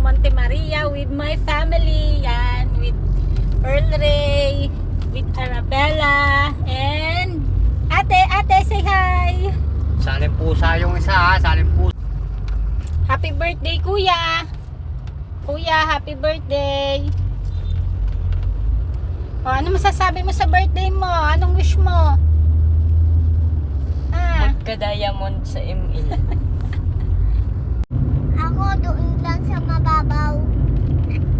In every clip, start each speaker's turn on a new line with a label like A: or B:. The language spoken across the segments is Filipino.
A: Monte Maria with my family. Yan, with Earl Ray, with Arabella, and ate, say hi!
B: Saling pusa yung isa ha, saling pusa.
A: Happy birthday, kuya! Kuya, happy birthday! O, ano masasabi mo sa birthday mo? Anong wish mo?
C: Magka-diamond sa ML.
D: Ako doon lang sa mababaw.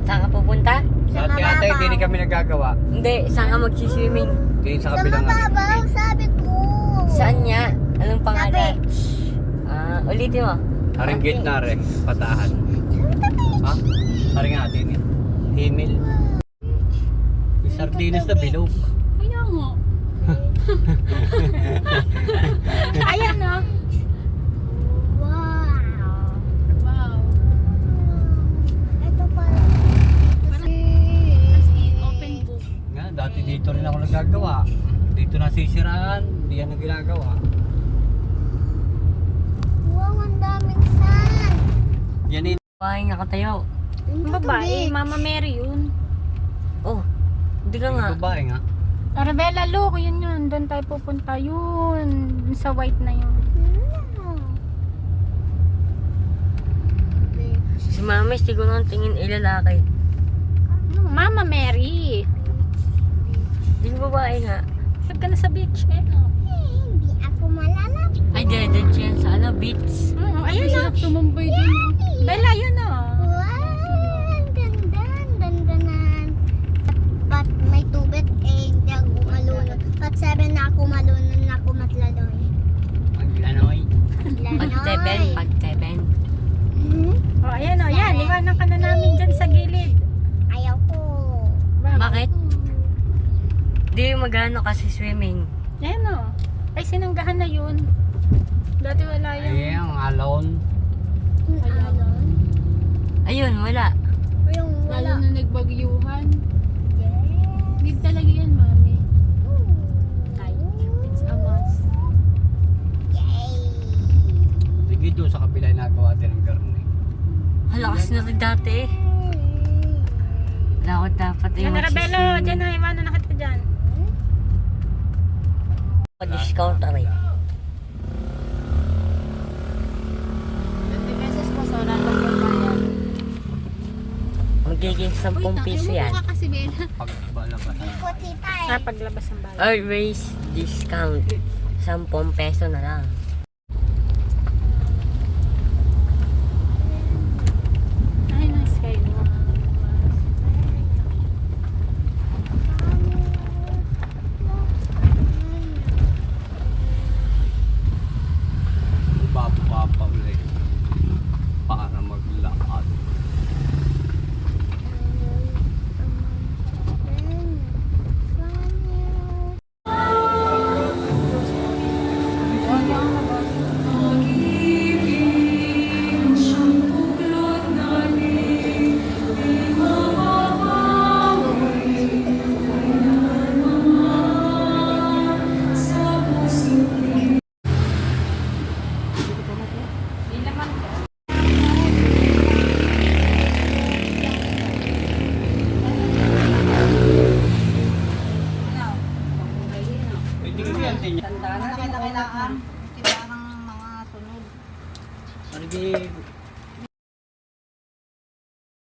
C: Saan ka pupunta?
D: Sa
B: Dati ate,
D: mababaw.
B: hindi kami nagagawa.
C: Hindi, saan ka magsiswimming?
B: Hindi sa
D: Sa
B: kabilang
D: mababaw, sabi ko.
C: Saan niya? Anong
D: Sa
C: pangalan?
D: beach.
C: Ulitin mo.
B: Haring gitna rin, patahan. Ha? Haring atin eh. Himil. May sardinas na bilog.
A: Kaya nga. Ayan, no?
D: Wow.
A: Wow.
D: Ito pala.
A: As in, open book.
B: Nga, dati dito rin ako nagagawa. Dito nasisiraan, hindi yan ang ginagawa.
D: Wow, ang daming sand.
B: Yan eh.
C: Bahay nakatayo.
A: Ang babae, Mama Mary yun.
C: Oh, hindi ka nga.
B: Yung babae nga.
A: Arabella, look, yun. Doon tayo pupunta. Yun. Sa white na yun.
C: Si Mami, siguro ang tingin ilalaki.
A: Mama Mary.
C: Hindi ko babae nga.
A: Saan ka na sa beach? Eh, no?
D: Hindi ako malalap.
C: Ay, dead yan sa beach.
A: Ayun na. Tumumbay dun. Bella, yun o.
D: Wow, ang ganda, ang ganda na. Pat may tubig, eh, hindi ako malunod. Pat 7 na ako malunod na ako matlaloy.
B: Mag-lanoy.
C: Pag 7.
A: Oh, ayan o. Yan, iwanan ka na namin dyan sa gilid.
D: Ayaw ko.
C: Bakit? Di magano kasi swimming.
A: Ayan o. Ay, sinanggahan na yun. Dati wala yun.
B: Ay, ang alon.
D: Alon.
C: Ayun, wala.
D: Yung wala.
A: na nagbagyuhan.
D: Yes.
A: Hindi talaga yan, mami.
D: Ay,
A: It's a must.
D: yay.
B: Sige doon sa kabila nagawa din ng garni.
C: Halakas na rin dati eh. Wala ko dapat
A: Yan, Arabella, dyan na. Iwanan na kita dyan.
C: Discount aray.
A: 20 pesos po, so wala lang yung bayan.
C: Magiging 10 piso yan.
A: kasi, Bella.
B: Pagbalabas.
D: Iko tita eh.
A: Paglabas ng bayan.
C: Always discount. 10 peso na lang.
A: Ay, nice kayo.
B: Papapawli. Para maglakad. Pwede ko yan din.
E: Kailangan kita ng mga sunod.
B: Ano